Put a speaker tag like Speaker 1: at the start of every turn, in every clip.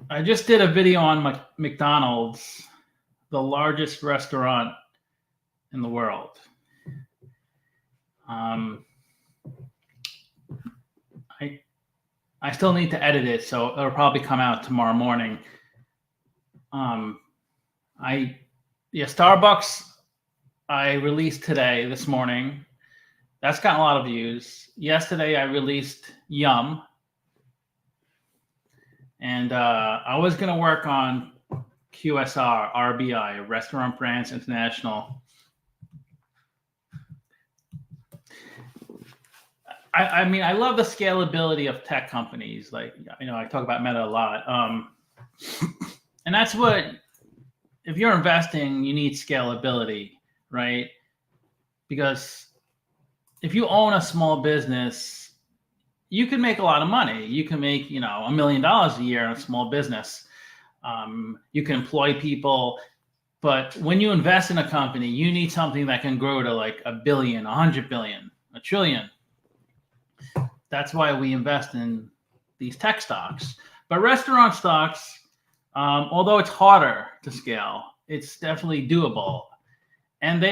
Speaker 1: I just did a video on McDonald's, the largest restaurant in the world. I still need to edit it, so it'll probably come out tomorrow morning. Starbucks I released this morning. That's gotten a lot of views. Yesterday I released Yum. And I was going to work on QSR, RBI, Restaurant Brands International. I mean, I love the scalability of tech companies. Like, I talk about Meta a lot. And that's what, if you're investing, you need scalability, right? Because if you own a small business, you can make a lot of money. You can make, $1 million a year in a small business. You can employ people, but when you invest in a company, you need something that can grow to like $1 billion, $100 billion, $1 trillion. That's why we invest in these tech stocks. But restaurant stocks, although it's harder to scale, it's definitely doable. And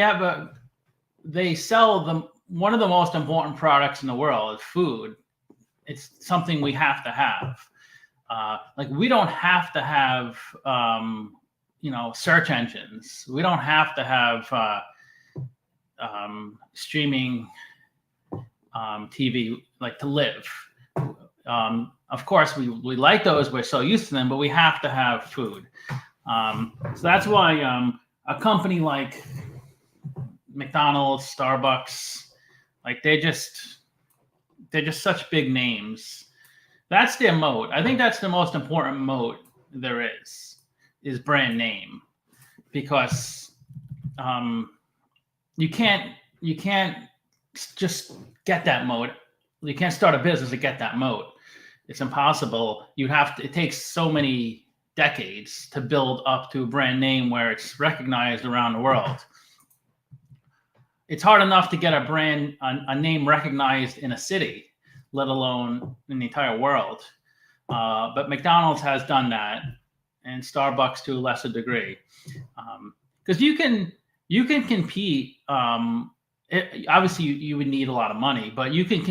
Speaker 1: they sell one of the most important products in the world is food. It's something we have to have. Like, we don't have to have, search engines. We don't have to have streaming TV, like, to live. Of course, we like those. We're so used to them, but we have to have food. So that's why a company like McDonald's, Starbucks, like, they're just such big names. That's their moat. I think that's the most important moat there is brand name, because you can't just get that moat. You can't start a business to get that moat. It's impossible. It takes so many decades to build up to a brand name where it's recognized around the world. It's hard enough to get a name recognized in a city, let alone in the entire world. But McDonald's has done that, and Starbucks to a lesser degree. Because you can compete. Obviously, you would need a lot of money, but you can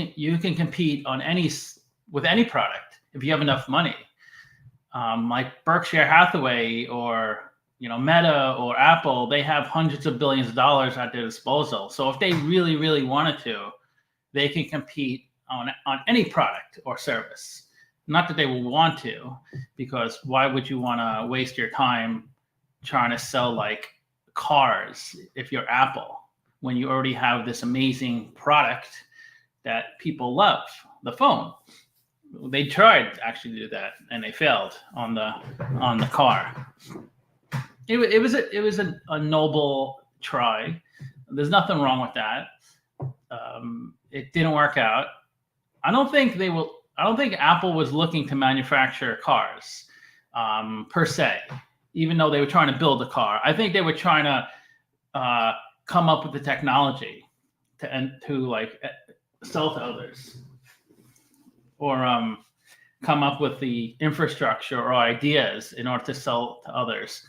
Speaker 1: compete with any product if you have enough money. Like Berkshire Hathaway or Meta or Apple, they have hundreds of billions of dollars at their disposal. So if they really, really wanted to, they can compete on any product or service. Not that they will want to, because why would you want to waste your time trying to sell like cars if you're Apple, when you already have this amazing product that people love, the phone? They tried actually to do that, and they failed on the car. It was a noble try. There's nothing wrong with that. It didn't work out. I don't think Apple was looking to manufacture cars per se, even though they were trying to build a car. I think they were trying to come up with the technology to like sell to others, or come up with the infrastructure or ideas in order to sell to others.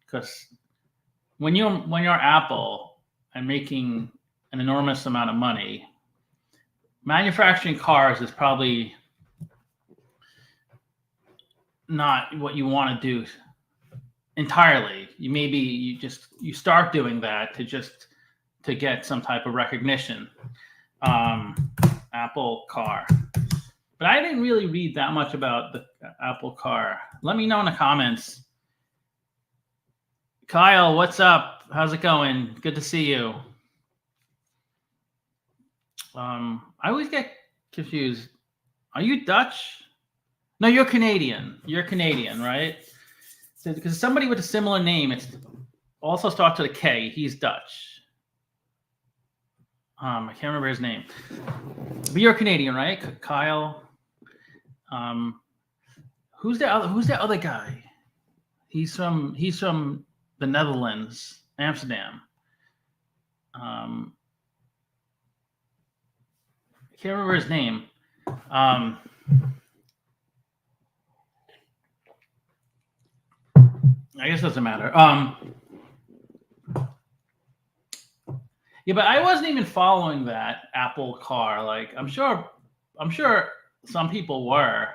Speaker 1: Because when you're Apple and making an enormous amount of money, manufacturing cars is probably not what you want to do entirely. You start doing that to get some type of recognition. Apple car. But I didn't really read that much about the Apple car. Let me know in the comments. Kyle, what's up? How's it going? Good to see you. I always get confused. Are you Dutch? No, you're Canadian. You're Canadian, right? So, because somebody with a similar name, it also starts with a K. He's Dutch. I can't remember his name. But you're Canadian, right? Kyle. Who's the other guy? He's from the Netherlands, Amsterdam. I can't remember his name. I guess it doesn't matter. Yeah, but I wasn't even following that Apple car. Like, I'm sure some people were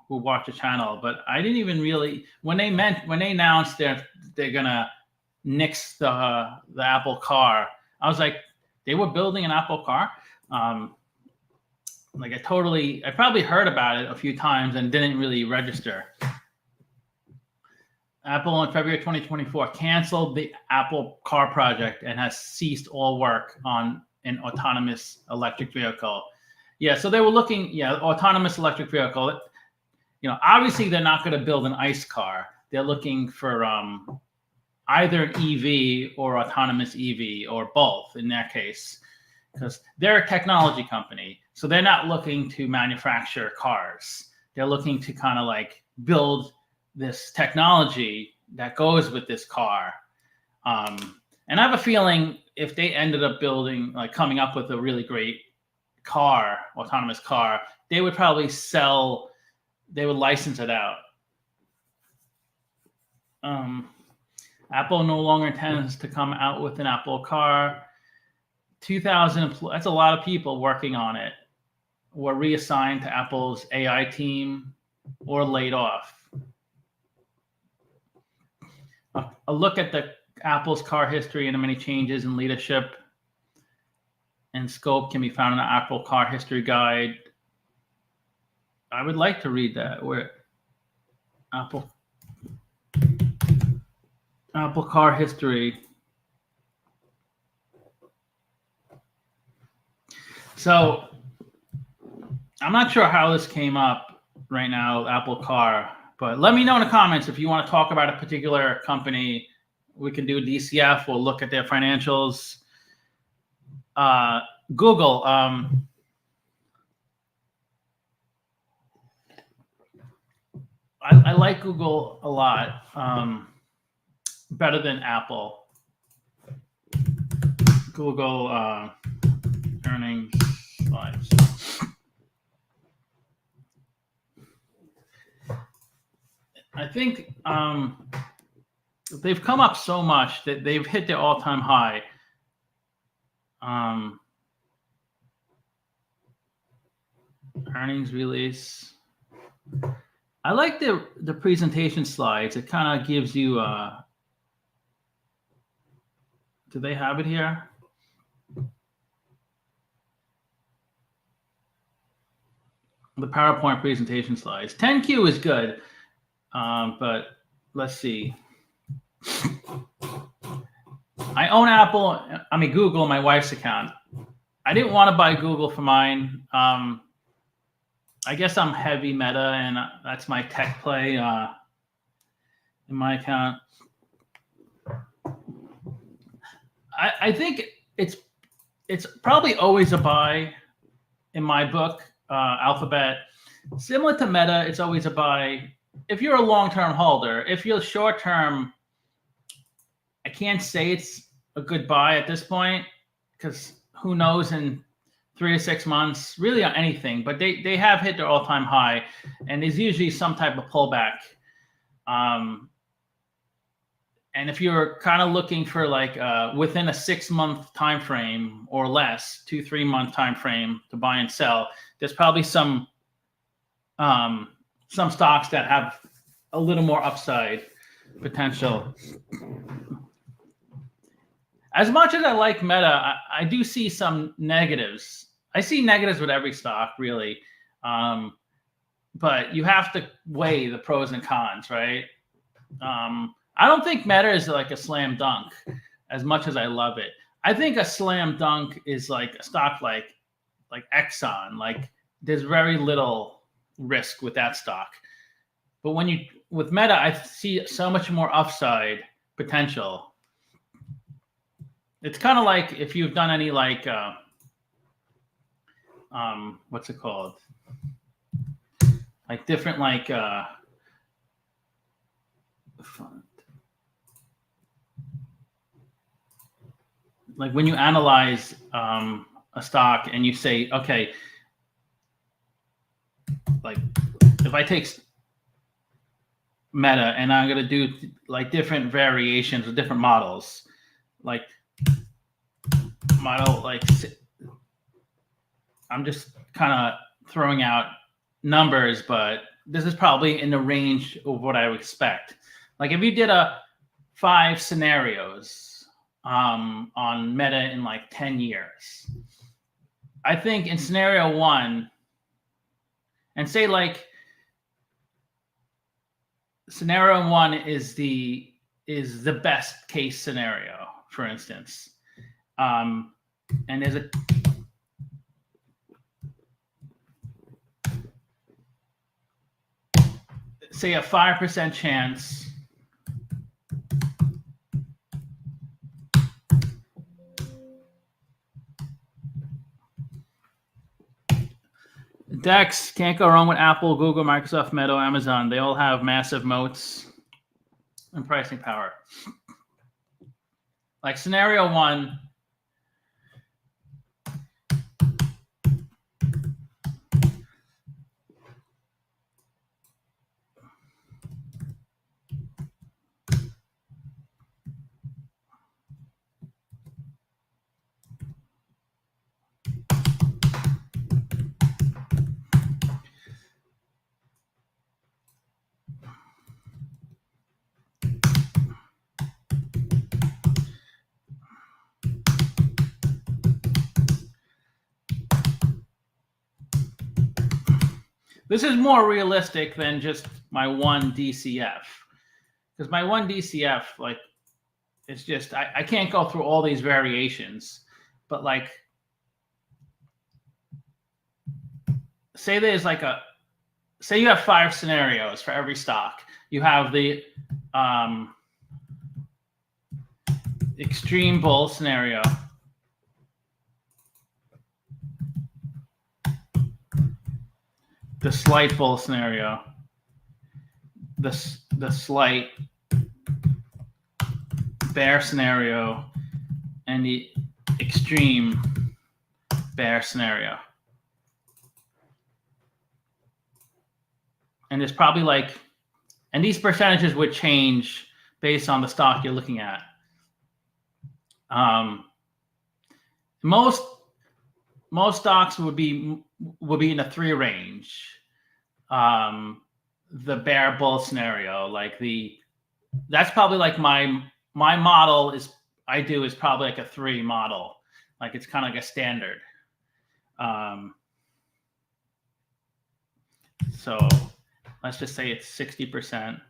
Speaker 1: who watch the channel, but I didn't even really when they announced they're gonna nix the Apple car. I was like, they were building an Apple car. Like I probably heard about it a few times and didn't really register. Apple in February 2024 canceled the Apple car project and has ceased all work on an autonomous electric vehicle. Yeah, so they were looking, autonomous electric vehicle. Obviously they're not going to build an ICE car. They're looking for either an EV or autonomous EV or both in their case, because they're a technology company. So they're not looking to manufacture cars. They're looking to kind of like build this technology that goes with this car. And I have a feeling if they ended up coming up with a really great car, autonomous car, they would probably license it out. Apple no longer intends to come out with an Apple car. 2,000, that's a lot of people working on it, were reassigned to Apple's AI team or laid off. A look at the Apple's car history and the many changes in leadership and scope can be found in the Apple Car History Guide. I would like to read that. Where Apple Car History. So I'm not sure how this came up right now, Apple Car. But let me know in the comments if you want to talk about a particular company. We can do a DCF. We'll look at their financials. Google. I like Google a lot. Better than Apple. Google earnings slides. I think they've come up so much that they've hit their all-time high. Earnings release. I like the presentation slides. It kind of gives you. Do they have it here? The PowerPoint presentation slides. 10Q is good. But let's see. I own Google, my wife's account. I didn't want to buy Google for mine. I guess I'm heavy Meta, and that's my tech play in my account. I think it's probably always a buy in my book. Alphabet, similar to Meta, it's always a buy. If you're a long-term holder. If you're short-term, I can't say it's a good buy at this point because who knows in 3 to 6 months, really on anything. But they have hit their all-time high, and there's usually some type of pullback. And if you're kind of looking for like within a 6-month time frame or less, 2-3 month time frame to buy and sell, there's probably some stocks that have a little more upside potential. As much as I like Meta, I do see some negatives. I see negatives with every stock, really. But you have to weigh the pros and cons, right? I don't think Meta is like a slam dunk as much as I love it. I think a slam dunk is like a stock like Exxon. Like there's very little risk with that stock. But with Meta, I see so much more upside potential. it's kind of like if you've done any like what's it called? Like different like when you analyze a stock and you say, okay, like if I take Meta and I'm going to do like different variations of different models, like model, like I'm just kind of throwing out numbers, but this is probably in the range of what I would expect. Like if you did 5 scenarios on Meta in like 10 years, I think in scenario 1, and say like scenario 1 is the best case scenario, for instance, and there's a say a 5% chance Dex, can't go wrong with Apple, Google, Microsoft, Meta, Amazon. They all have massive moats and pricing power. Like scenario 1, this is more realistic than just my one DCF. Because my one DCF, like, it's just, I can't go through all these variations. But like, say there's like say you have 5 scenarios for every stock. You have the extreme bull scenario, the slight bull scenario, the slight bear scenario, and the extreme bear scenario. And there's probably like, and these percentages would change based on the stock you're looking at. Most stocks would be in the 3 range. The bear bull scenario, like that's probably like my model is probably like a 3 model. Like it's kind of like a standard. So let's just say it's 60%.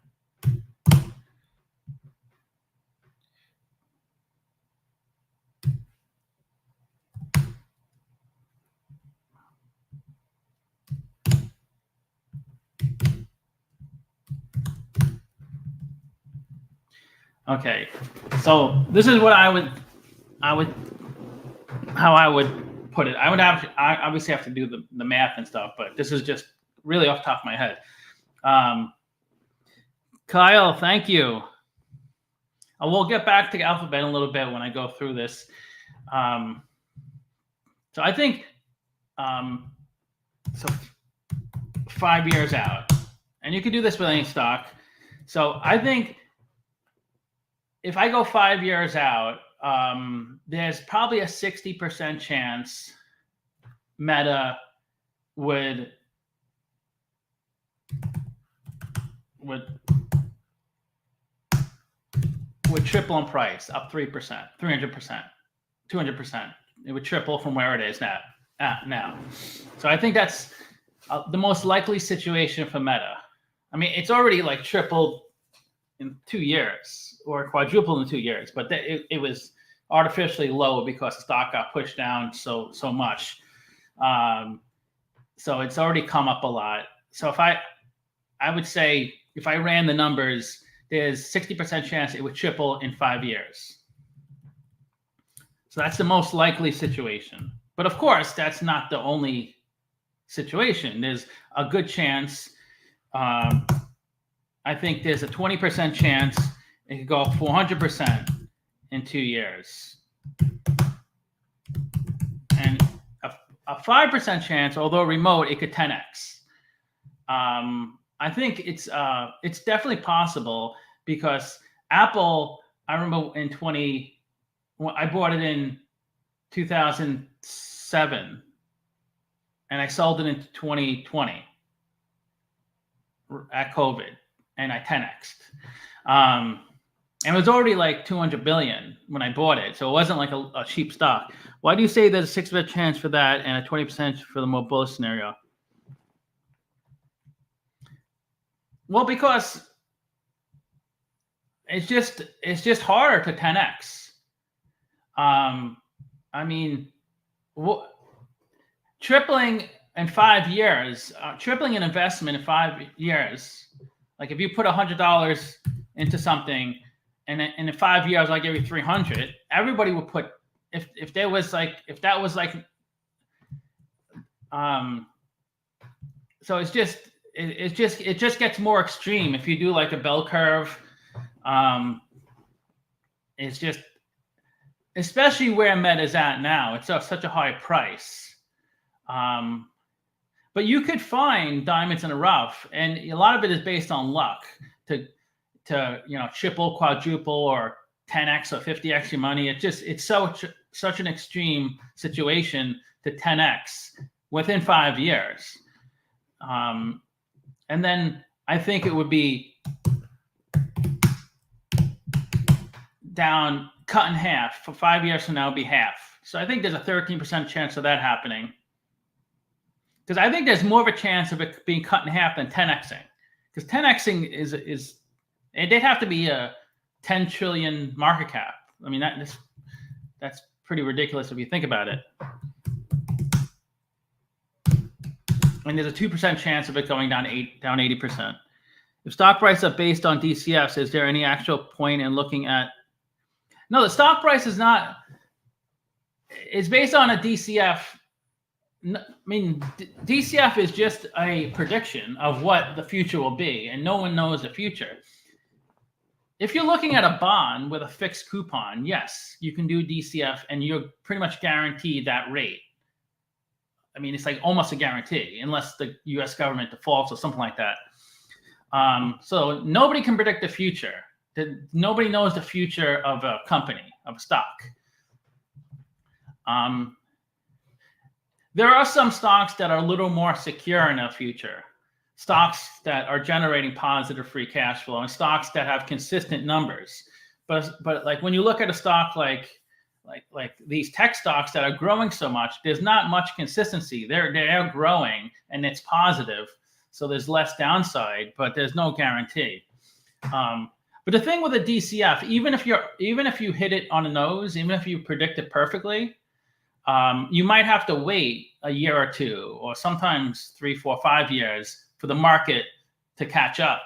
Speaker 1: Okay, so this is what how I would put it. I obviously have to do the math and stuff, but this is just really off the top of my head. Kyle, thank you. We'll get back to Alphabet in a little bit when I go through this. So I think, so 5 years out, and you can do this with any stock. So I think if I go 5 years out, there's probably a 60% chance Meta would triple in price, up 3%, 300%, 200%. It would triple from where it is now. So I think that's the most likely situation for Meta. I mean, it's already like tripled in 2 years or quadrupled in 2 years, but it was artificially low because the stock got pushed down so much. So it's already come up a lot. So if I would say if I ran the numbers, there's 60% chance it would triple in 5 years. So that's the most likely situation. But of course, that's not the only situation. There's a good chance. I think there's a 20% chance it could go up 400% in 2 years. And a 5% chance, although remote, it could 10x. I think it's definitely possible because Apple, I remember I bought it in 2007 and I sold it in 2020 at COVID and I 10x'd. And it was already like 200 billion when I bought it. So it wasn't like a cheap stock. Why do you say there's a 6% chance for that and a 20% for the more bullish scenario? Well, because it's just harder to 10x. I mean, tripling in 5 years, tripling an investment in 5 years. Like if you put $100 into something, and in 5 years I give you 300, everybody would put. If that was like. So it just gets more extreme if you do like a bell curve. It's just, especially where Meta is at now, it's such a high price. But you could find diamonds in the rough, and a lot of it is based on luck to triple, quadruple, or 10x or 50x your money. It's such an extreme situation to 10x within 5 years. And then I think it would be down, cut in half. For 5 years from now, it'll be half. So I think there's a 13% chance of that happening. Because I think there's more of a chance of it being cut in half than 10xing. Because 10xing is they'd have to be a 10 trillion market cap. I mean, that's pretty ridiculous if you think about it. And there's a 2% chance of it going down 80%. If stock prices are based on DCFs, is there any actual point in looking at? No, the stock price is not. It's based on a DCF. I mean, DCF is just a prediction of what the future will be, and no one knows the future. If you're looking at a bond with a fixed coupon, yes, you can do DCF, and you're pretty much guaranteed that rate. I mean, it's like almost a guarantee, unless the U.S. government defaults or something like that. So nobody can predict the future. Nobody knows the future of a company, of a stock. There are some stocks that are a little more secure in the future. Stocks that are generating positive free cash flow, and stocks that have consistent numbers. But like when you look at a stock like these tech stocks that are growing so much, there's not much consistency. They're growing and it's positive, so there's less downside, but there's no guarantee. But the thing with a DCF, even if you hit it on the nose, even if you predict it perfectly, you might have to wait a year or two, or sometimes 3, 4, 5 years for the market to catch up.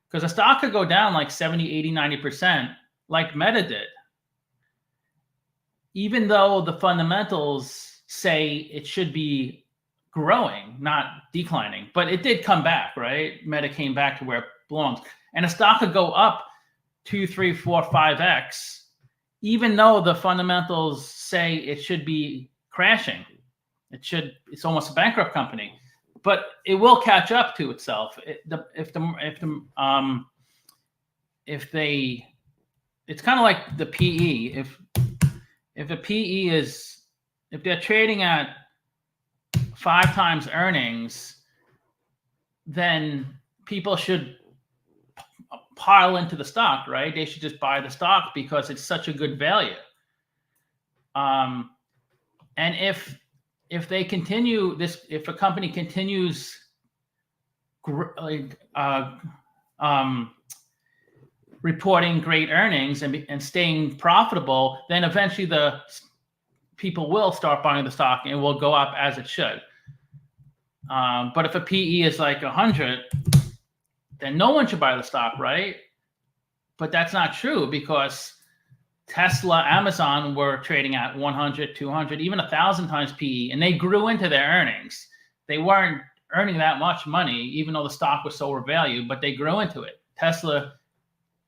Speaker 1: Because a stock could go down like 70, 80, 90%, like Meta did. Even though the fundamentals say it should be growing, not declining. But it did come back, right? Meta came back to where it belongs. And a stock could go up 2, 3, 4, 5x, even though the fundamentals say it should be crashing. It's almost a bankrupt company. But it will catch up to itself. It's kind of like the PE. If a PE if they're trading at 5 times earnings, then people should pile into the stock, right? They should just buy the stock because it's such a good value. And if they continue this, if a company continues reporting great earnings and staying profitable, then eventually the people will start buying the stock and it will go up as it should. But if a PE is like 100, then no one should buy the stock, right? But that's not true, because Tesla, Amazon were trading at 100, 200, even 1,000 times PE, and they grew into their earnings. They weren't earning that much money, even though the stock was so overvalued, but they grew into it. Tesla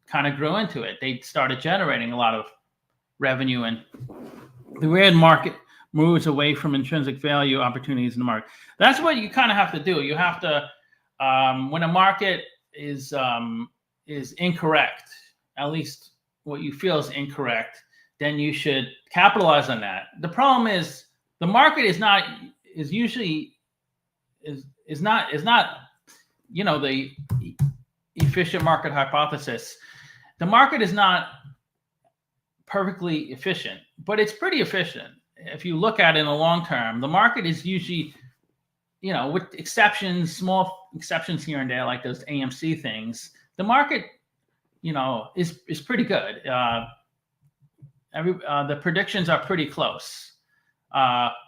Speaker 1: kind of grew into it. They started generating a lot of revenue, and the weird market moves away from intrinsic value opportunities in the market. That's what you kind of have to do. You have to, when a market is incorrect, at least what you feel is incorrect, then you should capitalize on that. The problem is the market is not the efficient market hypothesis. The market is not perfectly efficient, but it's pretty efficient. If you look at it in the long term, the market is usually, with exceptions, small exceptions here and there, like those AMC things, the market, is pretty good. The predictions are pretty close.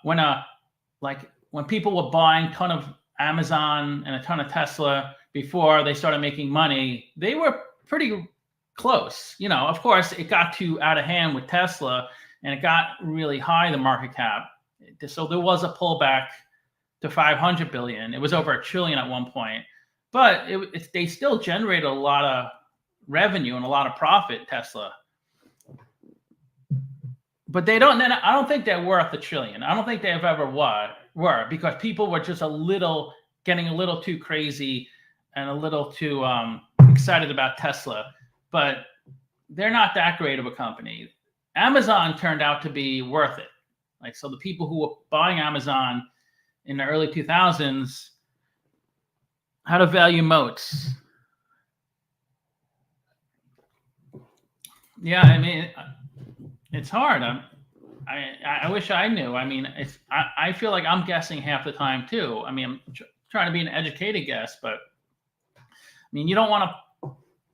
Speaker 1: When people were buying a ton of Amazon and a ton of Tesla before they started making money, they were pretty close. Of course, it got too out of hand with Tesla, and it got really high, the market cap. So there was a pullback to 500 billion. It was over $1 trillion at one point, but they still generated a lot of revenue and a lot of profit, Tesla. But I don't think they're worth $1 trillion. I don't think they've ever were, because people were just getting a little too crazy and a little too excited about Tesla. But they're not that great of a company. Amazon turned out to be worth it. So the people who were buying Amazon in the early 2000s, how to value moats. Yeah, I mean, it's hard. I wish I knew. I mean, I feel like I'm guessing half the time too. I mean, I'm trying to be an educated guess, but I mean, you don't want to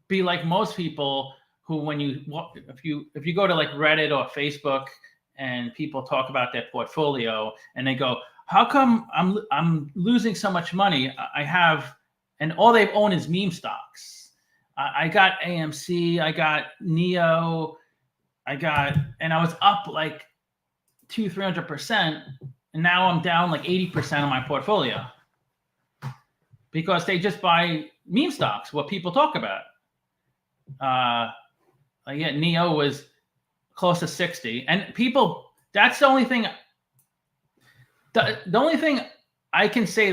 Speaker 1: be like most people who, if you go to like Reddit or Facebook and people talk about their portfolio and they go, how come I'm losing so much money? And all they've owned is meme stocks. I got AMC, I got NEO, and I was up like 200-300%, and now I'm down like 80% of my portfolio because they just buy meme stocks, what people talk about. NEO was close to 60, and people. That's the only thing. The only thing I can say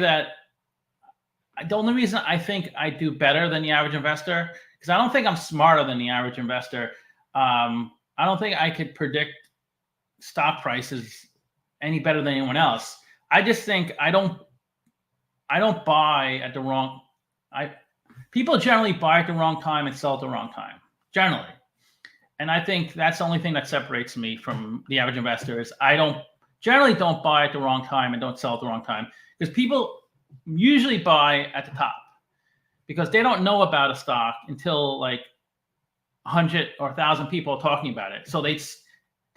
Speaker 1: the only reason I think I do better than the average investor, because I don't think I'm smarter than the average investor. I don't think I could predict stock prices any better than anyone else. I just think I don't buy at the wrong. People generally buy at the wrong time and sell at the wrong time, generally. And I think that's the only thing that separates me from the average investor is I generally don't buy at the wrong time and don't sell at the wrong time, because people usually buy at the top because they don't know about a stock until like 100 or 1,000 people are talking about it. So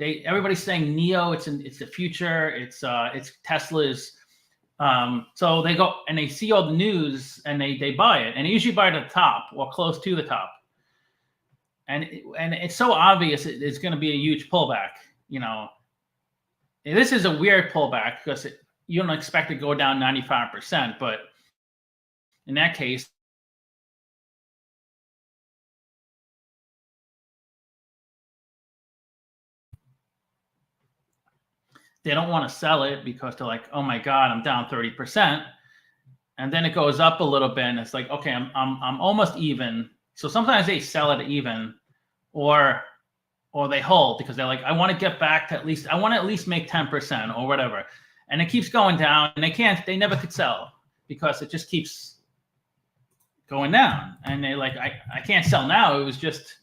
Speaker 1: everybody's saying NEO, it's the future, it's Tesla's. So they go and they see all the news and they buy it, and they usually buy it at the top or close to the top. And it's so obvious it's going to be a huge pullback. This is a weird pullback because you don't expect to go down 95%, but in that case, they don't want to sell it because they're like, oh my God, I'm down 30%. And then it goes up a little bit and it's like, okay, I'm almost even. So sometimes they sell it even or they hold because they're like, I want to get back to I want to at least make 10% or whatever. And it keeps going down and they never could sell because it just keeps going down. And they like, I can't sell now. It was just,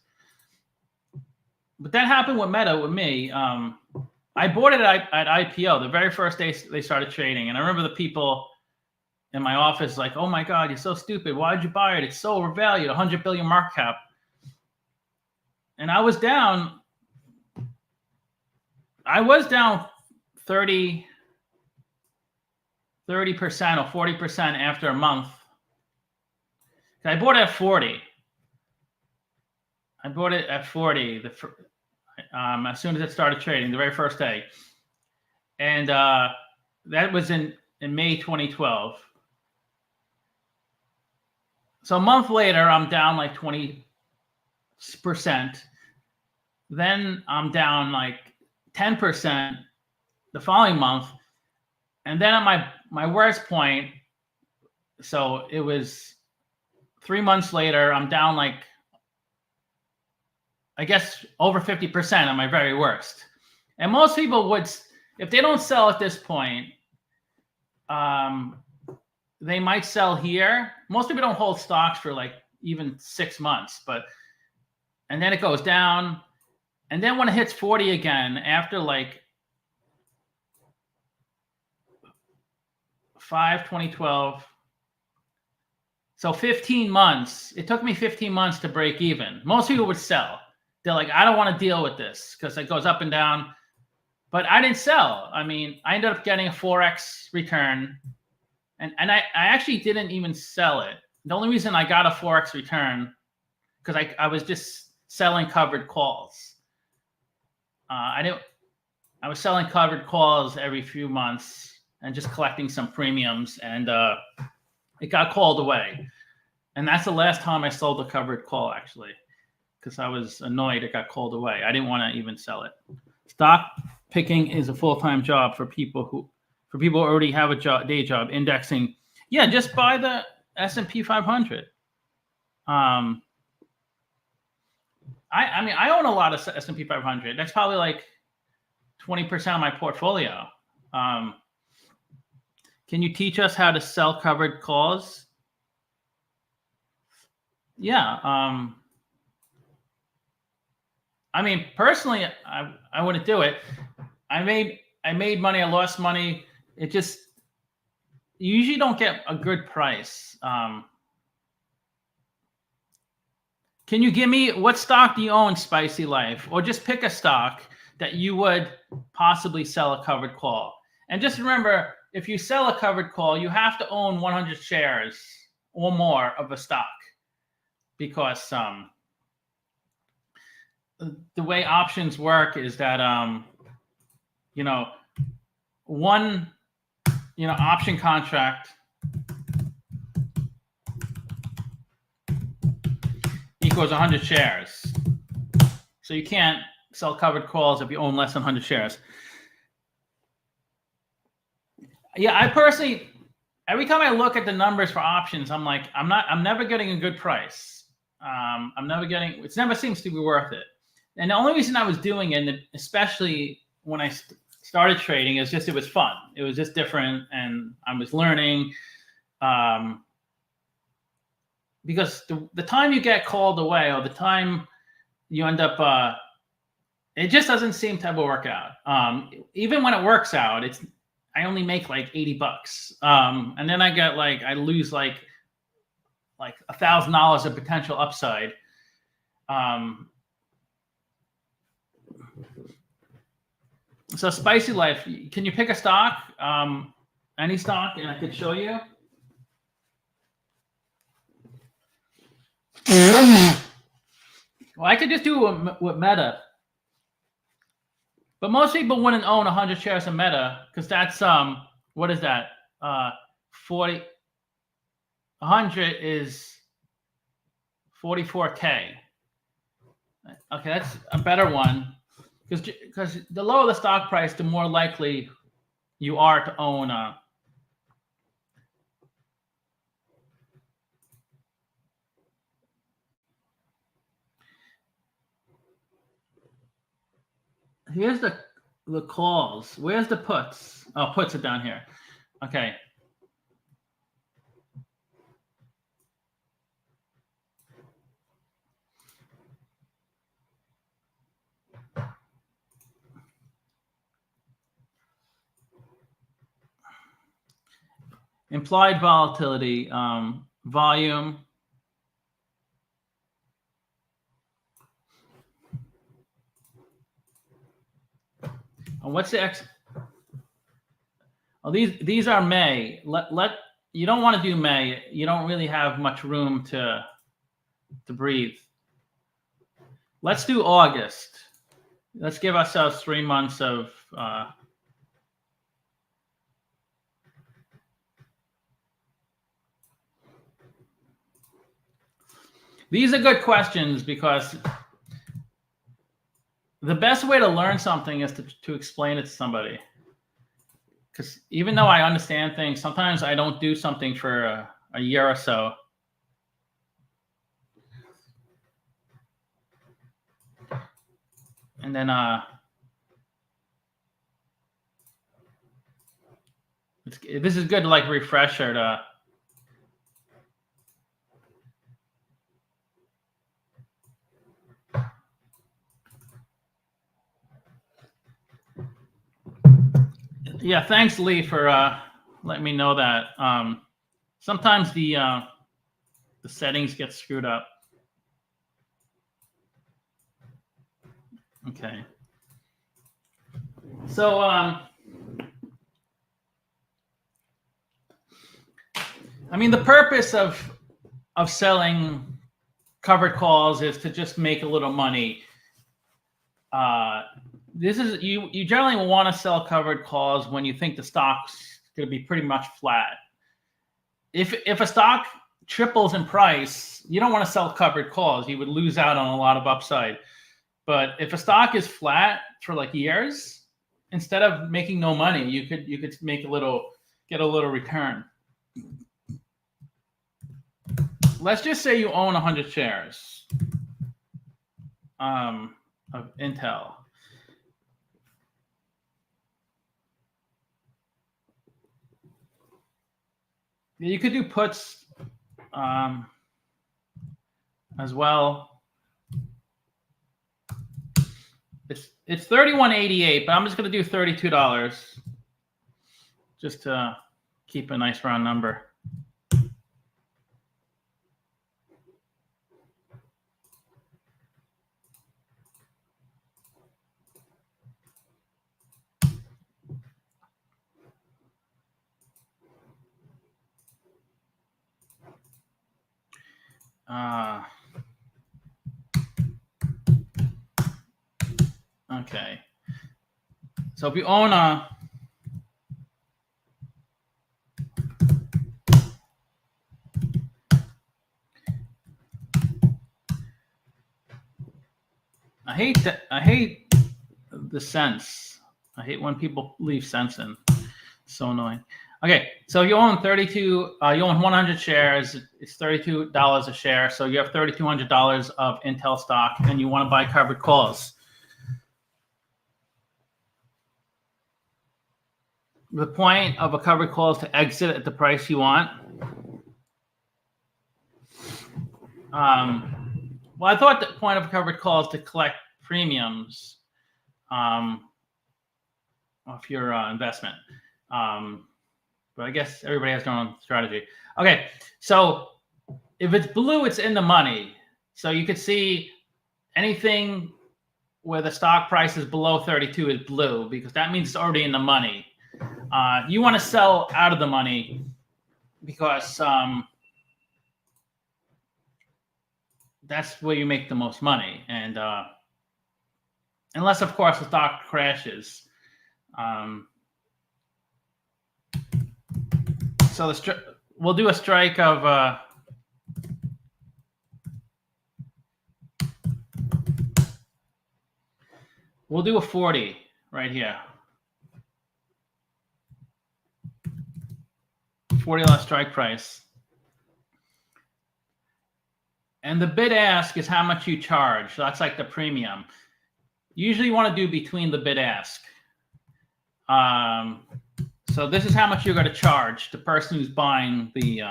Speaker 1: but that happened with Meta with me. I bought it at IPO, the very first day they started trading. And I remember the people in my office like, oh my God, you're so stupid. Why did you buy it? It's so overvalued, 100 billion market cap. And I was down 30% or 40% after a month. I bought it at 40. as soon as it started trading, the very first day. And that was in May 2012. So a month later, I'm down like 20%. Then I'm down like 10% the following month. And then at my worst point, so it was 3 months later, I'm down like, I guess, over 50% at my very worst. And most people would, if they don't sell at this point, they might sell here. Most people don't hold stocks for like even 6 months, and then it goes down. And then when it hits 40 again, after like 2012, so 15 months, it took me 15 months to break even. Most people would sell. They're like, I don't want to deal with this because it goes up and down. But I didn't sell. I mean, I ended up getting a 4x return. And I actually didn't even sell it. The only reason I got a 4x return, because I was just selling covered calls. I was selling covered calls every few months and just collecting some premiums, and it got called away. And that's the last time I sold a covered call, actually, because I was annoyed it got called away. I didn't want to even sell it. Stock picking is a full-time job for people who already have a day job. Indexing, yeah, just buy the S&P 500. I mean, I own a lot of S&P 500. That's probably like 20% of my portfolio. Can you teach us how to sell covered calls? Yeah. I mean, personally, I wouldn't do it. I made money. I lost money. It just, you usually don't get a good price. Can you give me, what stock do you own, Spicy Life? Or just pick a stock that you would possibly sell a covered call. And just remember, if you sell a covered call, you have to own 100 shares or more of a stock, because the way options work is that one option contract equals 100 shares. So you can't sell covered calls if you own less than 100 shares. Yeah, I personally, every time I look at the numbers for options, I'm like, I'm never getting a good price. It never seems to be worth it. And the only reason I was doing it, especially when I started trading, is just, it was fun. It was just different, and I was learning. Because the time you get called away, or the time you end up, it just doesn't seem to ever work out. Even when it works out, I only make like $80. And then I lose like $1,000 of potential upside. So Spicy Life, can you pick a stock? Any stock, and I could show you. Well, I could just do it with Meta. But most people wouldn't own 100 shares of Meta, because that's, what is that? 100 is 44K. Okay, that's a better one, because the lower the stock price, the more likely you are to own a. Here's the calls. Where's the puts? Oh, puts are down here. Okay. Implied volatility, volume. What's the X? Oh, these are May. You don't want to do May. You don't really have much room to breathe. Let's do August. let's give ourselves 3 months of these are good questions, because the best way to learn something is to explain it to somebody. Because even though I understand things, sometimes I don't do something for a year or so. And then this is good, like, refresher to yeah, thanks Lee for letting me know that. Sometimes the settings get screwed up. Okay. So I mean, the purpose of selling covered calls is to just make a little money. This is you generally want to sell covered calls when you think the stock's going to be pretty much flat. If a stock triples in price, you don't want to sell covered calls. You would lose out on a lot of upside. But if a stock is flat for like years, instead of making no money, you could make get a little return. Let's just say you own 100 shares of Intel. You could do puts as well. It's $31.88, but I'm just going to do $32 just to keep a nice round number. Okay. So if you own a I hate the cents. I hate when people leave cents in. It's so annoying. Okay, so you own 100 shares. It's $32 a share. So you have $3,200 of Intel stock, and you want to buy covered calls. The point of a covered call is to exit at the price you want. Well, I thought the point of a covered call is to collect premiums of your investment. But I guess everybody has their own strategy. Okay, so if it's blue, it's in the money. So you could see anything where the stock price is below 32 is blue, because that means it's already in the money. You want to sell out of the money because that's where you make the most money. And unless, of course, the stock crashes. So we'll do a strike of we'll do a 40 right here. $40 strike price. And the bid ask is how much you charge. So that's like the premium. Usually you want to do between the bid ask. So this is how much you're going to charge the person who's buying the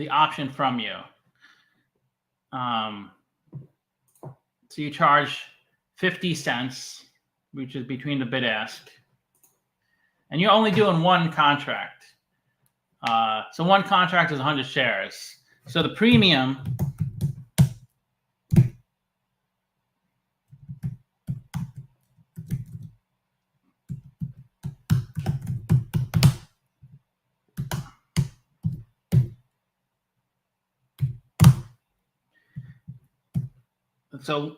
Speaker 1: option from you. So you charge 50 cents, which is between the bid ask. And you're only doing one contract. So one contract is 100 shares. So the premium So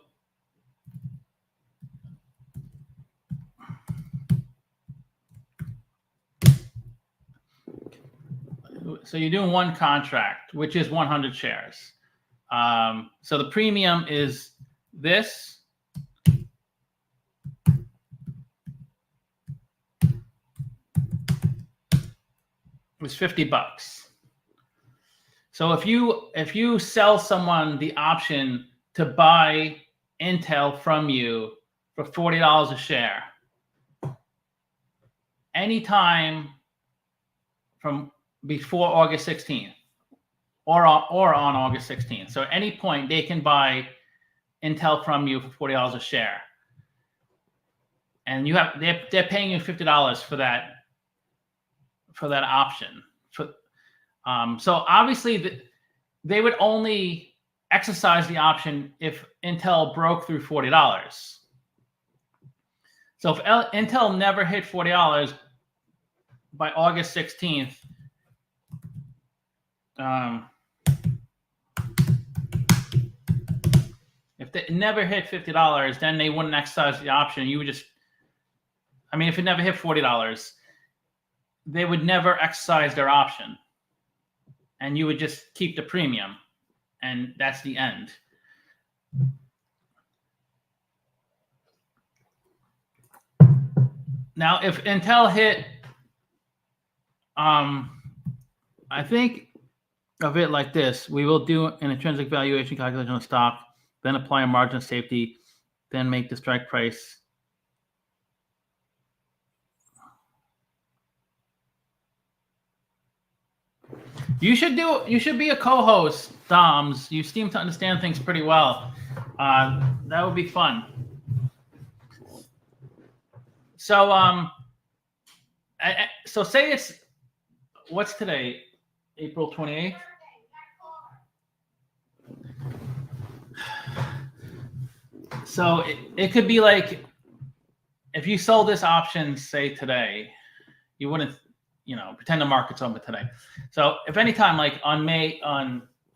Speaker 1: you're doing one contract, which is 100 shares. So the premium is this. It's $50. So if you sell someone the option to buy Intel from you for $40 a share, anytime from before August 16th or on August 16th. So at any point they can buy Intel from you for $40 a share. And they're paying you $50 for that option. So obviously they would only exercise the option if Intel broke through $40. So if Intel never hit $40 by August 16th, if they never hit $50, then they wouldn't exercise the option. You would just, if it never hit $40, they would never exercise their option. And you would just keep the premium. And that's the end. Now, if Intel hit, I think of it like this. We will do an intrinsic valuation calculation on stock, then apply a margin of safety, then make the strike price. You should be a co-host, Doms. You seem to understand things pretty well. That would be fun. So, so say it's, what's today? April 28th? So it could be like, if you sold this option, say today, you wouldn't, pretend the market's open today. So if anytime, like on May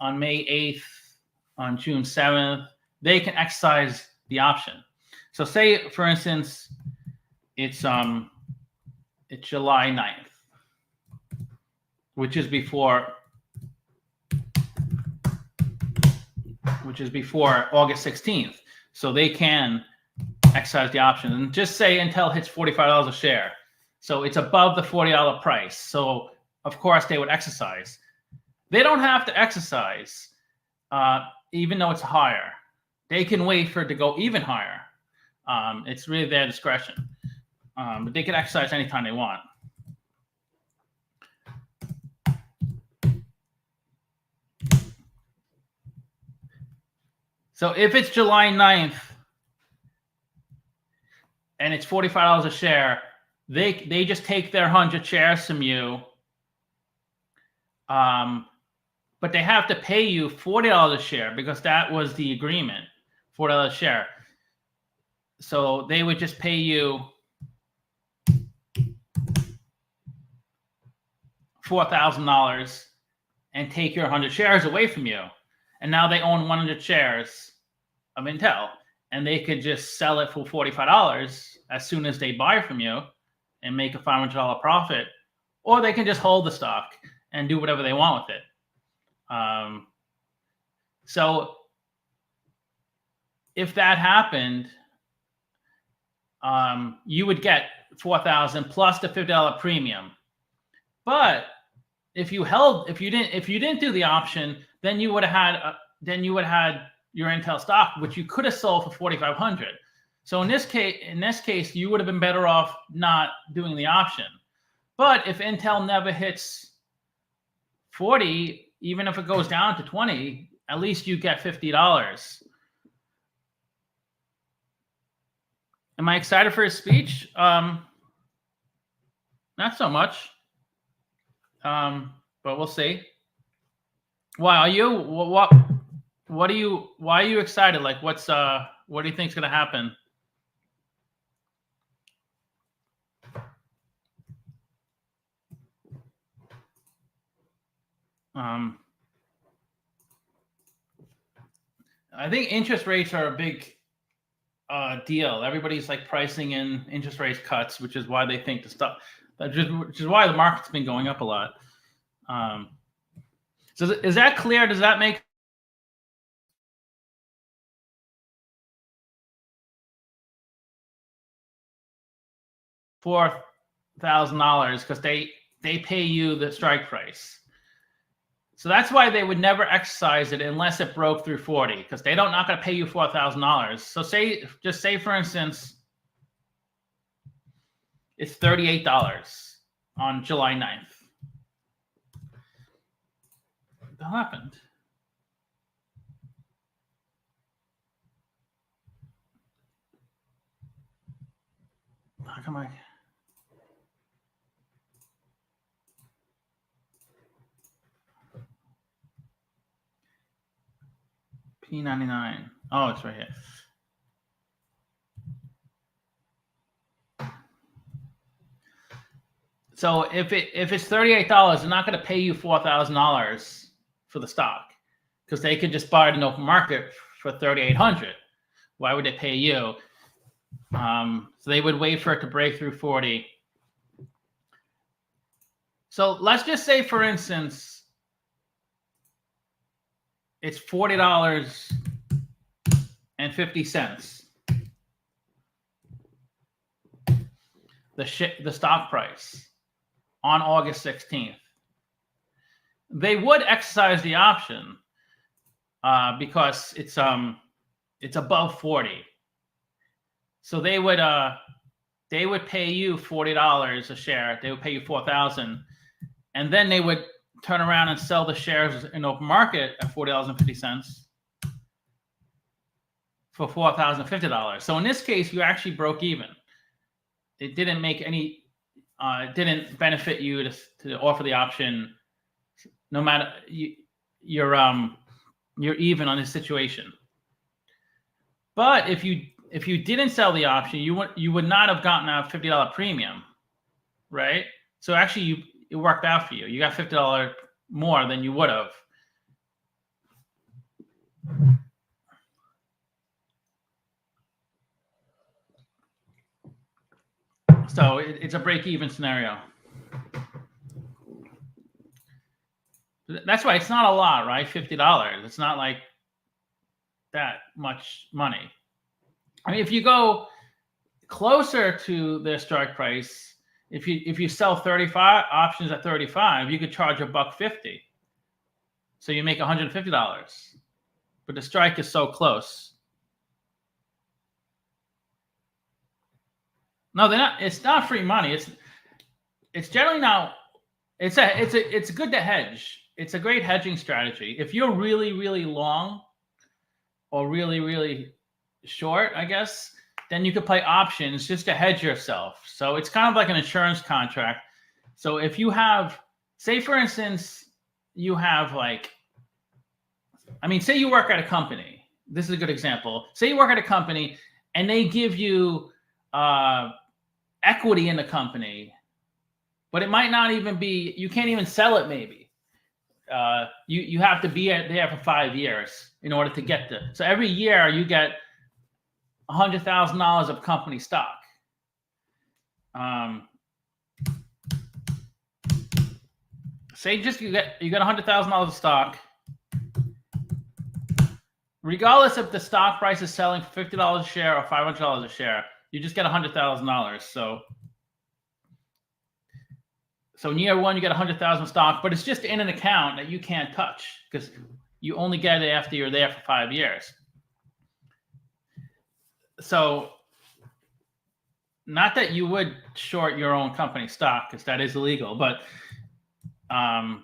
Speaker 1: 8th, on June 7th, they can exercise the option. So say, for instance, it's July 9th, which is before August 16th. So they can exercise the option. And just say Intel hits $45 a share. So it's above the $40 price. So of course they would exercise. They don't have to exercise, even though it's higher. They can wait for it to go even higher. It's really their discretion. But they can exercise anytime they want. So if it's July 9th and it's $45 a share, they just take their 100 shares from you, but they have to pay you $40 a share because that was the agreement, $40 a share. So they would just pay you $4,000 and take your 100 shares away from you. And now they own 100 shares of Intel, and they could just sell it for $45 as soon as they buy from you and make a $500 profit, or they can just hold the stock and do whatever they want with it. So if that happened, you would get $4,000 plus the $50 premium. But if you didn't do the option, then you would have had your Intel stock, which you could have sold for $4,500. So in this case, you would have been better off not doing the option. But if Intel never hits 40, even if it goes down to 20, at least you get $50. Am I excited for his speech? Not so much. But we'll see. Why are you? Why are you excited? Like, what do you think is going to happen? I think interest rates are a big deal. Everybody's like pricing in interest rates cuts, which is why they think the stuff, which is why the market's been going up a lot. So is that clear? Does that make $4,000 because they pay you the strike price? So that's why they would never exercise it unless it broke through 40, because they're not going to pay you $4,000. So just say for instance, it's $38 on July 9th. What happened? How come I? P99. Oh, it's right here. So if it's $38, they're not going to pay you $4,000 for the stock, because they could just buy it in the open market for $3,800. Why would they pay you? So they would wait for it to break through 40. So let's just say, for instance, it's $40.50. The stock price on August 16th. They would exercise the option because it's above 40. So they would pay you $40 a share. They would pay you $4,000, and then they would turn around and sell the shares in open market at $40.50 for $4,050. So in this case, you actually broke even. It didn't make any. It didn't benefit you to offer the option. No matter you're even on this situation. But if you didn't sell the option, you would not have gotten a $50 premium, right? So actually, it worked out for you. You got $50 more than you would have. So it's a break-even scenario. That's why it's not a lot, right? $50. It's not like that much money. I mean, if you go closer to their strike price, if you sell 35 options at 35, you could charge $1.50. So you make $150. But the strike is so close. No, they're not. It's not free money. It's generally not. It's good to hedge. It's a great hedging strategy. If you're really, really long or really, really short, I guess, then you could play options just to hedge yourself. So it's kind of like an insurance contract. So if you have, say for instance, you have say you work at a company. This is a good example. Say you work at a company and they give you equity in the company, but it might not even be, you can't even sell it maybe. You have to be there for 5 years in order to get the. So every year you get $100,000 of company stock. Say just you get $100,000 of stock. Regardless if the stock price is selling for $50 a share or $500 a share, you just get $100,000. So in year one, you get 100,000 stock, but it's just in an account that you can't touch because you only get it after you're there for 5 years. So not that you would short your own company stock because that is illegal, but I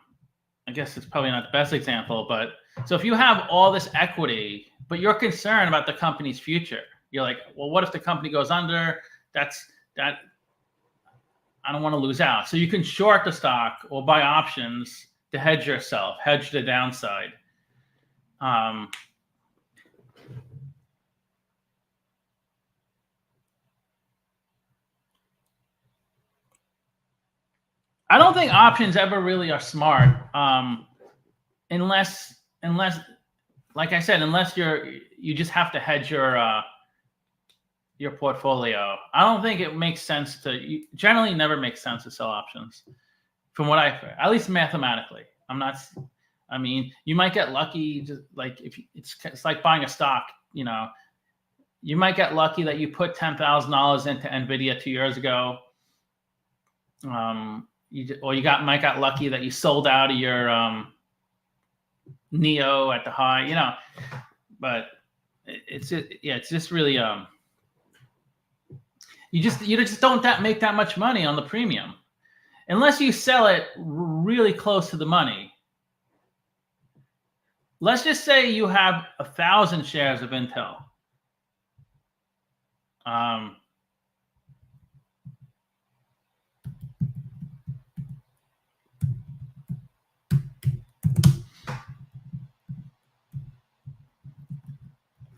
Speaker 1: guess it's probably not the best example. But so if you have all this equity, but you're concerned about the company's future, you're like, well, what if the company goes under? I don't want to lose out. So you can short the stock or buy options to hedge yourself, hedge the downside. I don't think options ever really are smart, unless like I said, unless you just have to hedge your portfolio. I don't think it makes sense generally never makes sense to sell options from what at least mathematically. I mean, you might get lucky, just like if it's like buying a stock, you might get lucky that you put $10,000 into NVIDIA 2 years ago. Might got lucky that you sold out of your Neo at the high, but it's just really you just don't make that much money on the premium unless you sell it really close to the money. Let's just say you have 1,000 shares of Intel.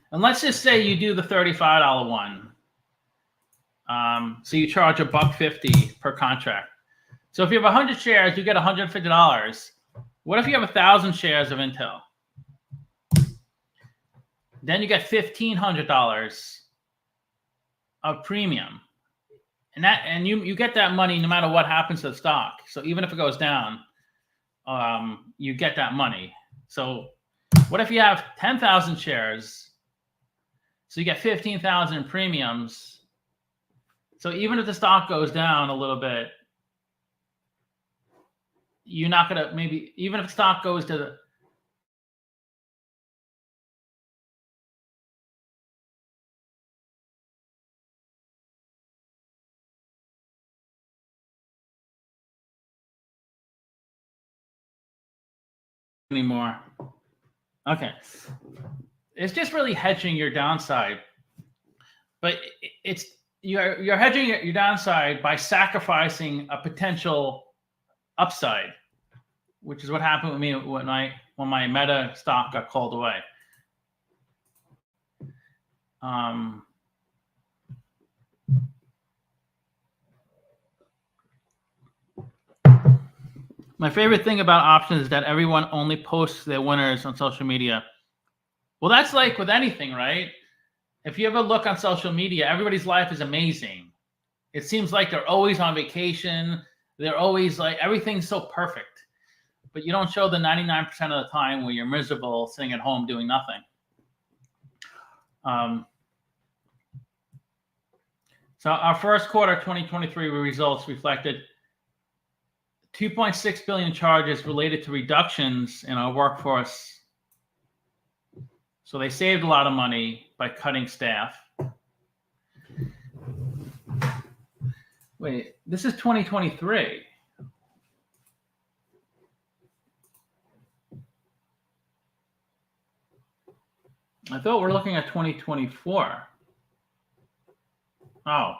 Speaker 1: And let's just say you do the $35 one. So you charge $1.50 per contract. So if you have 100 shares, you get $150. What if you have 1,000 shares of Intel? Then you get $1,500 of premium, and you get that money no matter what happens to the stock. So even if it goes down, you get that money. So what if you have 10,000 shares? So you get 15,000 in premiums. So even if the stock goes down a little bit, you're not gonna even if the stock goes to the anymore. Okay. It's just really hedging your downside. But you're hedging your downside by sacrificing a potential upside, which is what happened with me when my Meta stock got called away. My favorite thing about options is that everyone only posts their winners on social media. Well, that's like with anything, right? If you ever look on social media, everybody's life is amazing. It seems like they're always on vacation. They're always like, everything's so perfect. But you don't show the 99% of the time where you're miserable sitting at home doing nothing. So our first quarter 2023 results reflected 2.6 billion charges related to reductions in our workforce. So they saved a lot of money by cutting staff. Wait, this is 2023. I thought we're looking at 2024. Oh.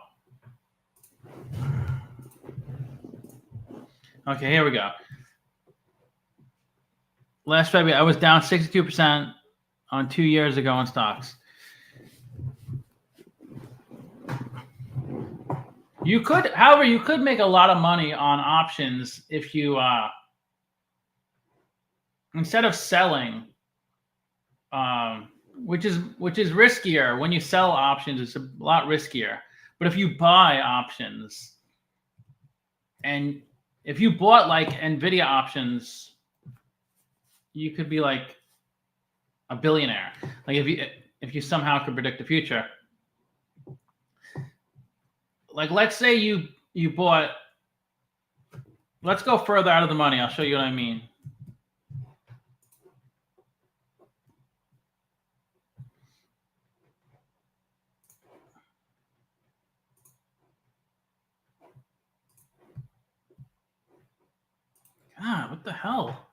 Speaker 1: Okay, here we go. Last February, I was down 62% on 2 years ago on stocks. You could, however, you could make a lot of money on options if you, instead of selling, which is riskier. When you sell options, it's a lot riskier. But if you buy options, and if you bought like NVIDIA options, you could be like a billionaire. Like if you somehow could predict the future. Like let's say you bought. Let's go further out of the money. I'll show you what I mean. God, what the hell?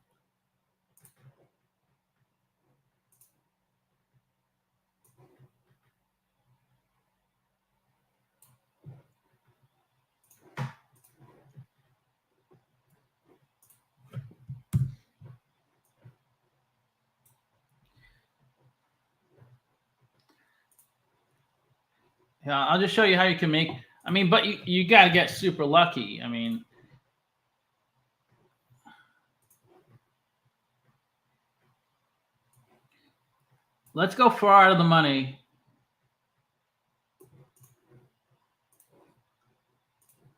Speaker 1: Yeah, I'll just show you how you can make. I mean, but you got to get super lucky. I mean, let's go far out of the money.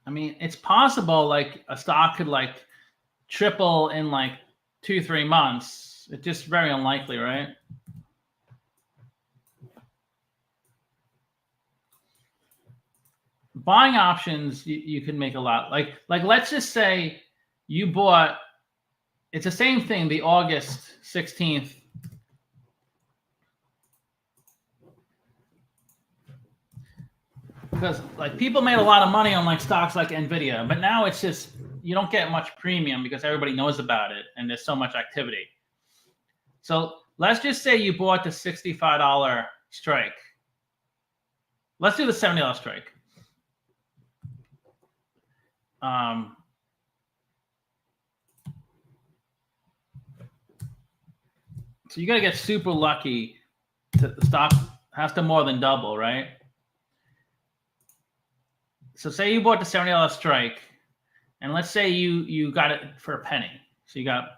Speaker 1: I mean, it's possible like a stock could like triple in like 2-3 months. It's just very unlikely, right? Buying options, you can make a lot. Like let's just say you bought, it's the same thing, the August 16th. Because like people made a lot of money on like stocks like Nvidia, but now it's just, you don't get much premium because everybody knows about it and there's so much activity. So let's just say you bought the $65 strike. Let's do the $70 strike. So you got to get super lucky. The stock has to more than double, right? So say you bought the $70 strike, and let's say you got it for a penny. So you got,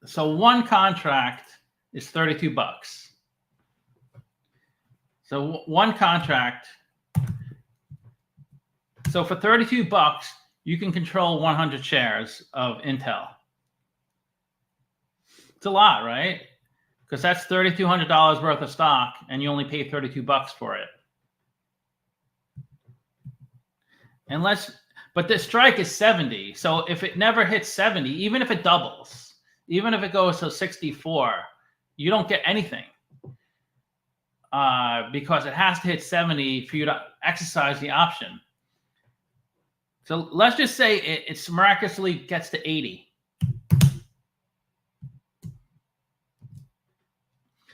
Speaker 1: so one contract is $32. So one contract. So for $32, you can control 100 shares of Intel. It's a lot, right? Because that's $3,200 worth of stock, and you only pay $32 for it. But the strike is 70. So if it never hits 70, even if it doubles, even if it goes to 64, you don't get anything. Because it has to hit 70 for you to exercise the option. So let's just say it miraculously gets to 80.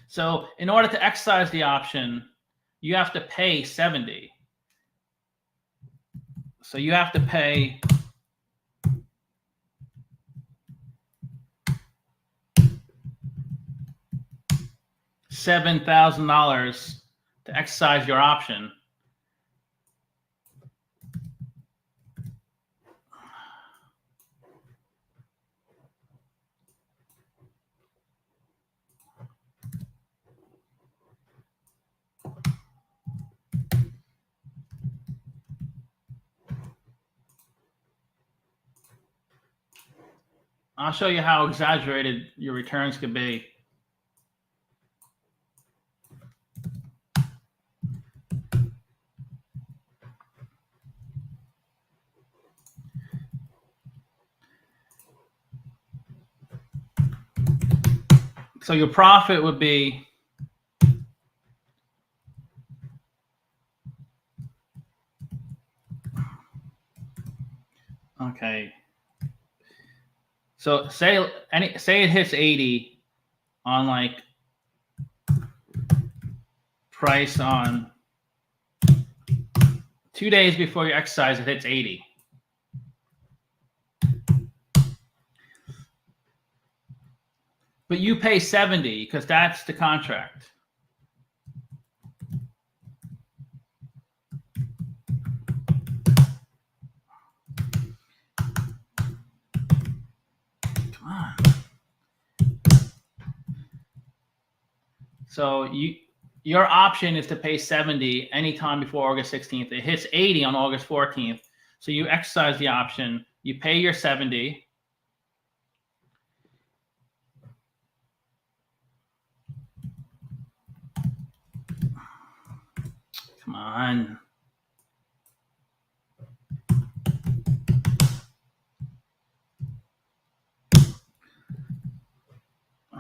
Speaker 1: So in order to exercise the option, you have to pay 70. So you have to pay $7,000 to exercise your option. I'll show you how exaggerated your returns could be. So your profit would be okay. So say it hits 80 on like price on 2 days before you exercise, it hits 80. But you pay 70 because that's the contract. Come on. So your option is to pay 70 anytime before August 16th. It hits 80 on August 14th. So you exercise the option, you pay your 70. Come on.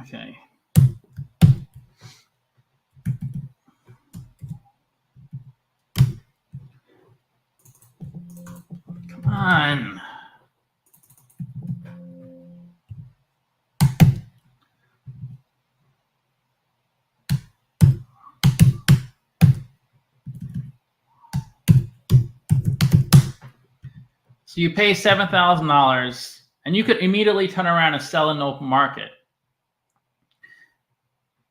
Speaker 1: Okay. Come on. So you pay $7,000 and you could immediately turn around and sell in the open market.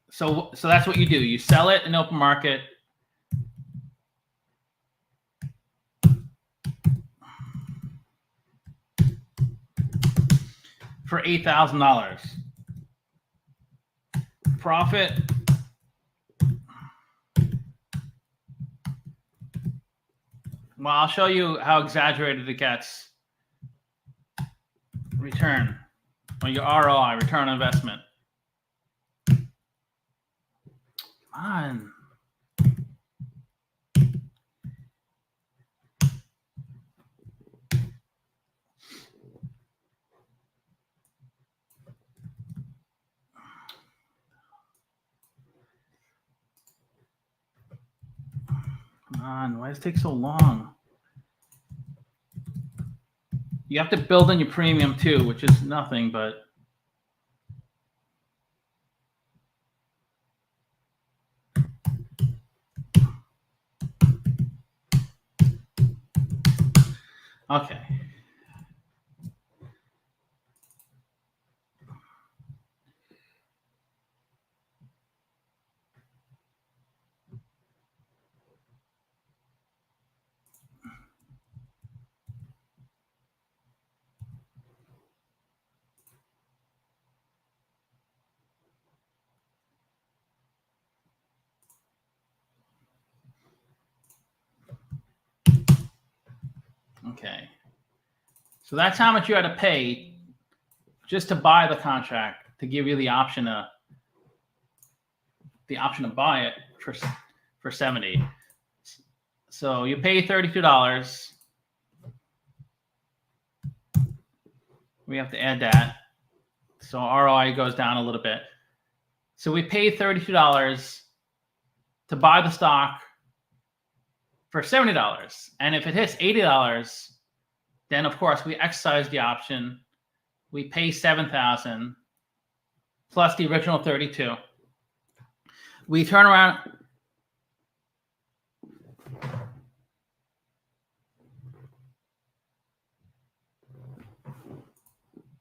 Speaker 1: So that's what you do. You sell it in the open market. For $8,000. Profit. Well, I'll show you how exaggerated it gets. Return, or your ROI, return on investment. Come on. Come on, why does it take so long? You have to build in your premium too, which is nothing, but okay. Okay. So that's how much you had to pay just to buy the contract, to give you the option to buy it for 70. So you pay $32. We have to add that. So ROI goes down a little bit. So we pay $32 to buy the stock for $70. And if it hits $80, then of course we exercise the option. We pay $7,000 plus the original 32. We turn around.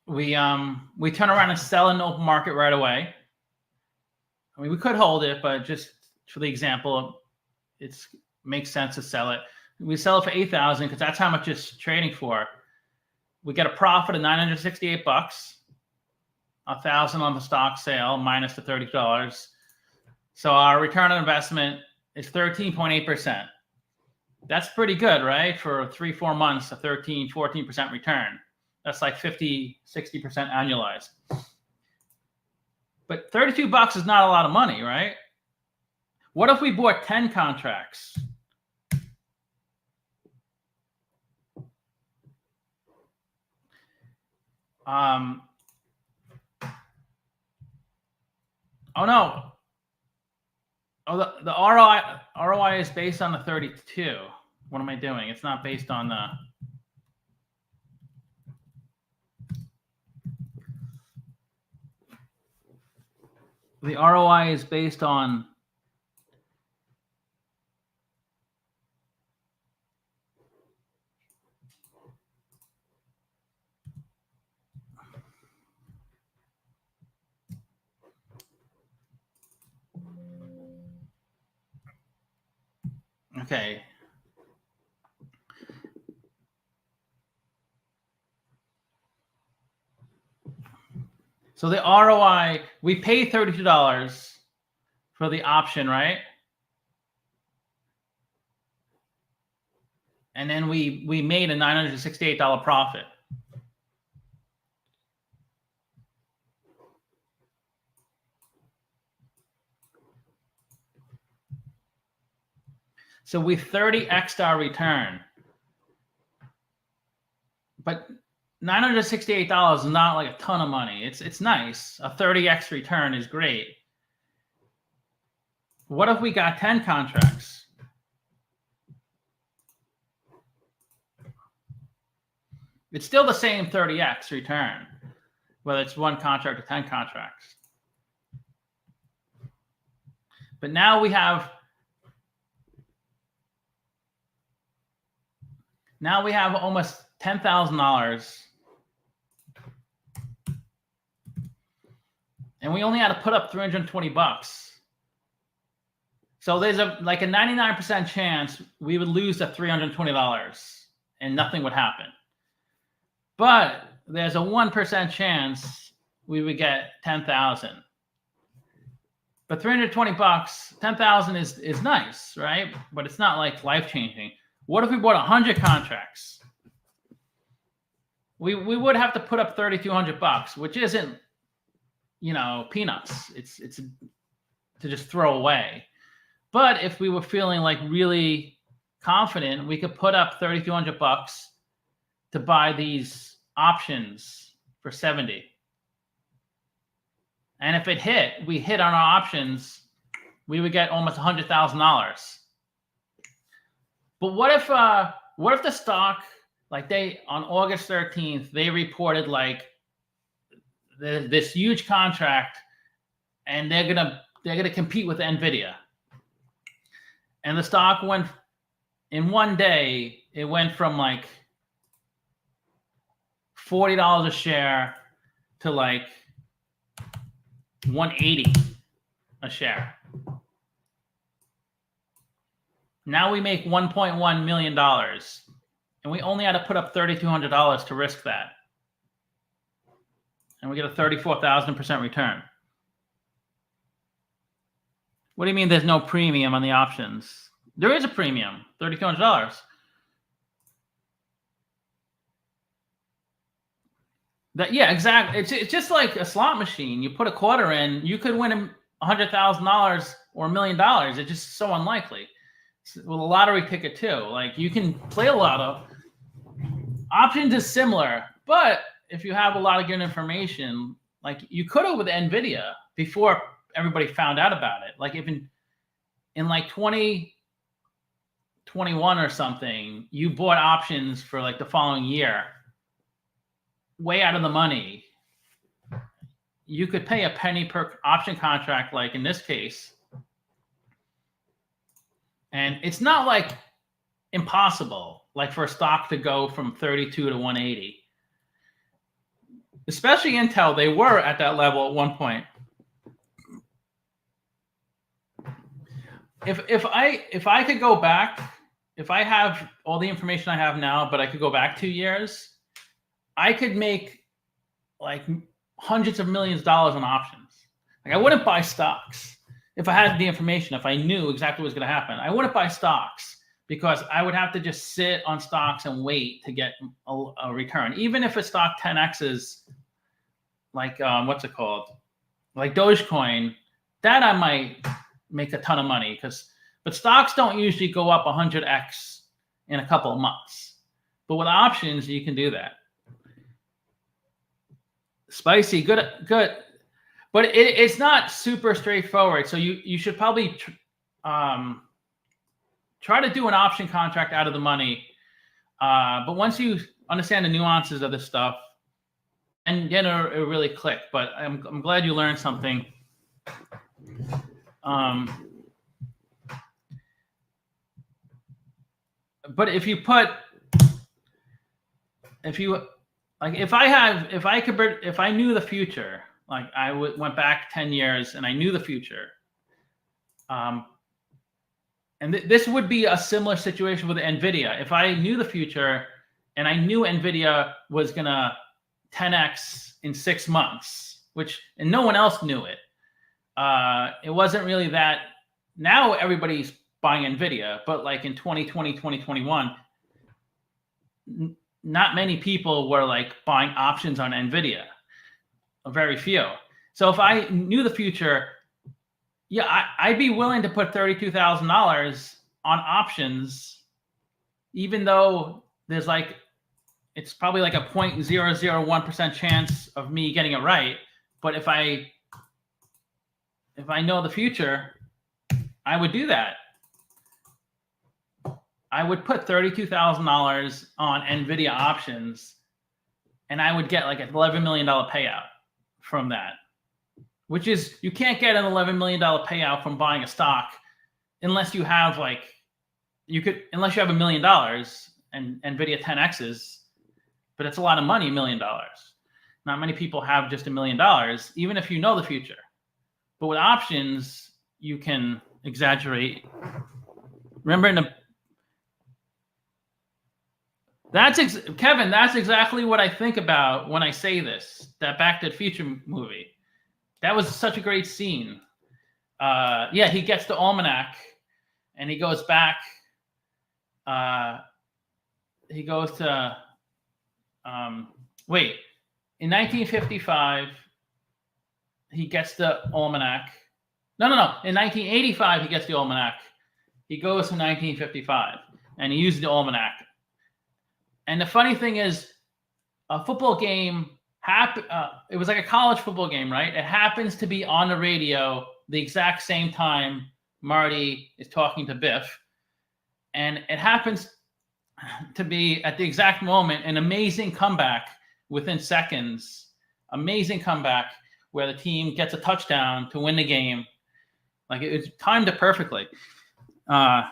Speaker 1: We turn around and sell in the open market right away. I mean, we could hold it, but just for the example, it makes sense to sell it. We sell it for $8,000 because that's how much it's trading for. We get a profit of $968, $1,000 on the stock sale minus the $30. So our return on investment is 13.8%. That's pretty good, right? For 3-4 months, a 13-14% return. That's like 50-60% annualized. But $32 is not a lot of money, right? What if we bought 10 contracts? Oh no. Oh, the ROI is based on the 32. What am I doing? It's not based on the ROI is based on okay. So the ROI, we pay $32 for the option, right? And then we made a $968 profit. So we 30x our return. But $968 is not like a ton of money. It's nice. A 30x return is great. What if we got 10 contracts? It's still the same 30x return, whether it's one contract or 10 contracts. But now we have almost $10,000 and we only had to put up $320. So there's like a 99% chance we would lose the $320 and nothing would happen. But there's a 1% chance we would get 10,000. But $320, 10,000 is nice, right? But it's not like life-changing. What if we bought 100 contracts? We would have to put up $3,200, which isn't, peanuts. It's to just throw away. But if we were feeling like really confident, we could put up $3,200 to buy these options for 70. And if we hit on our options, we would get almost $100,000. But what if the stock, like on August 13th, they reported like this huge contract, and they're gonna compete with NVIDIA, and the stock went in one day. It went from like $40 a share to like $180 a share. Now we make $1.1 million, and we only had to put up $3,200 to risk that. And we get a 34,000% return. What do you mean there's no premium on the options? There is a premium, $3,200. Yeah, exactly. It's just like a slot machine. You put a quarter in, you could win $100,000 or $1 million. It's just so unlikely. Well, a lottery ticket too. Like you can play a lotto. Options is similar, but if you have a lot of good information, like you could have with NVIDIA before everybody found out about it. Like if in like 2021 or something, you bought options for like the following year, way out of the money. You could pay a penny per option contract, like in this case. And it's not like impossible, like for a stock to go from 32 to 180. Especially Intel, they were at that level at one point. If I could go back, if I have all the information I have now, but I could go back 2 years, I could make like hundreds of millions of dollars on options. Like I wouldn't buy stocks if I had the information, if I knew exactly what was going to happen. I wouldn't buy stocks because I would have to just sit on stocks and wait to get a return. Even if a stock 10x's, like what's it called, like Dogecoin, that I might make a ton of money but stocks don't usually go up 100x in a couple of months. But with options, you can do that. Spicy, good. But it's not super straightforward. So you should probably try to do an option contract out of the money. But once you understand the nuances of this stuff, and then it'll really click. But I'm glad you learned something. But if I knew the future, like I went back 10 years and I knew the future, and this would be a similar situation with NVIDIA. If I knew the future and I knew NVIDIA was gonna 10x in 6 months, and no one else knew it. It wasn't really that. Now everybody's buying NVIDIA, but like in 2020, 2021, not many people were like buying options on NVIDIA. Very few. So if I knew the future, yeah, I'd be willing to put $32,000 on options, even though there's like, it's probably like a 0.001% chance of me getting it right. But if I know the future, I would do that. I would put $32,000 on NVIDIA options, and I would get like an $11 million payout from that, which is, you can't get an $11 million payout from buying a stock unless you have unless you have $1 million and NVIDIA 10x's. but it's a lot of money, $1 million. Not many people have just $1 million, even if you know the future. But with options, you can exaggerate. Remember, Kevin, that's exactly what I think about when I say this, that Back to the Future movie. That was such a great scene. Yeah, he gets the almanac and he goes back. He goes to, in 1955, he gets the almanac. No. In 1985, he gets the almanac. He goes to 1955 and he uses the almanac. And the funny thing is, a football game it was like a college football game, right? It happens to be on the radio the exact same time Marty is talking to Biff. And it happens to be at the exact moment an amazing comeback within seconds. Amazing comeback where the team gets a touchdown to win the game. Like it's timed it perfectly. If I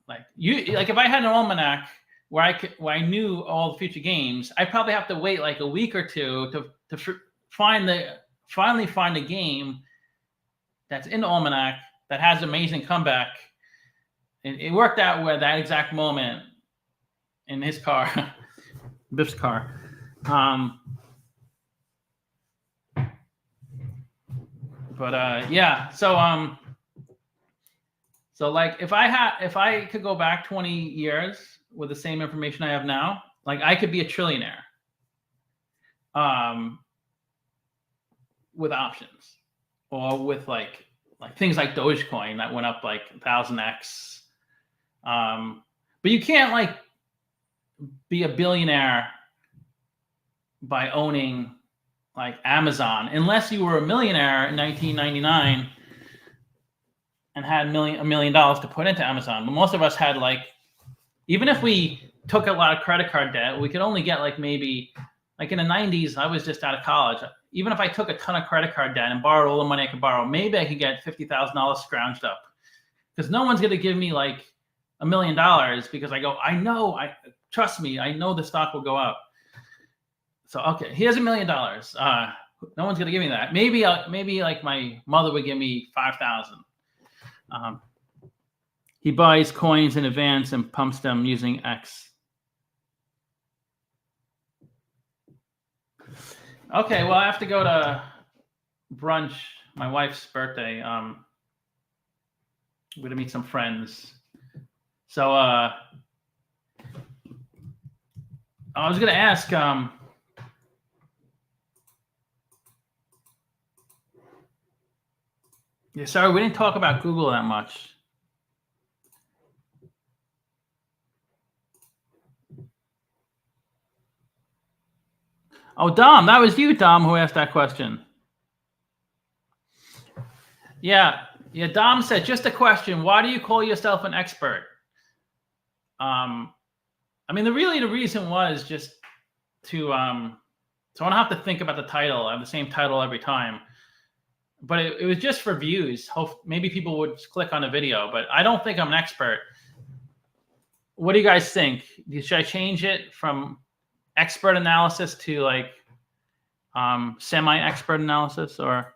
Speaker 1: had an almanac where I knew all the future games, I'd probably have to wait like a week or two to finally find a game that's in the almanac that has an amazing comeback. And it worked out where that exact moment in his car, Biff's car. Yeah. So like if I could go back 20 years with the same information I have now, like I could be a trillionaire. With options, or with like things like Dogecoin that went up like 1,000x. But you can't like be a billionaire by owning like Amazon unless you were a millionaire in 1999 and had $1 million to put into Amazon. But most of us had like, even if we took a lot of credit card debt, we could only get like maybe like in the 90s, I was just out of college. Even if I took a ton of credit card debt and borrowed all the money I could borrow, maybe I could get $50,000 scrounged up, because no one's going to give me like $1 million because trust me, I know the stock will go up. So, okay, here's $1 million. No one's going to give me that. Maybe like my mother would give me 5,000. He buys coins in advance and pumps them using X. Okay, well, I have to go to brunch, my wife's birthday. I'm going to meet some friends. So I was going to ask, sorry, we didn't talk about Google that much. Oh, Dom, that was you, Dom, who asked that question. Yeah, Dom said, just a question. Why do you call yourself an expert? I mean, the reason was just to, so I don't have to think about the title. I have the same title every time. But it was just for views. Maybe people would click on a video, but I don't think I'm an expert. What do you guys think? Should I change it from expert analysis to like semi-expert analysis, or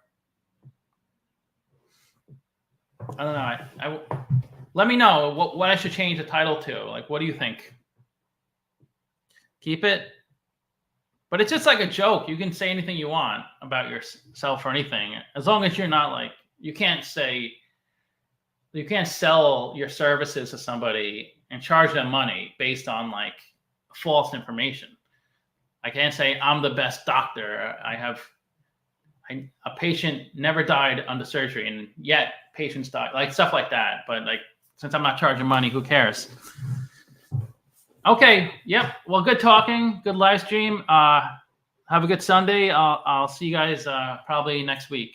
Speaker 1: I don't know. Let me know what I should change the title to. Like, what do you think? Keep it, but it's just like a joke. You can say anything you want about yourself or anything, as long as you're not like, you can't sell your services to somebody and charge them money based on like false information. I can't say I'm the best doctor. A patient never died under surgery, and yet patients die, like stuff like that. But like, since I'm not charging money, who cares? Okay. Yep. Well, good talking. Good live stream. Have a good Sunday. I'll see you guys probably next week.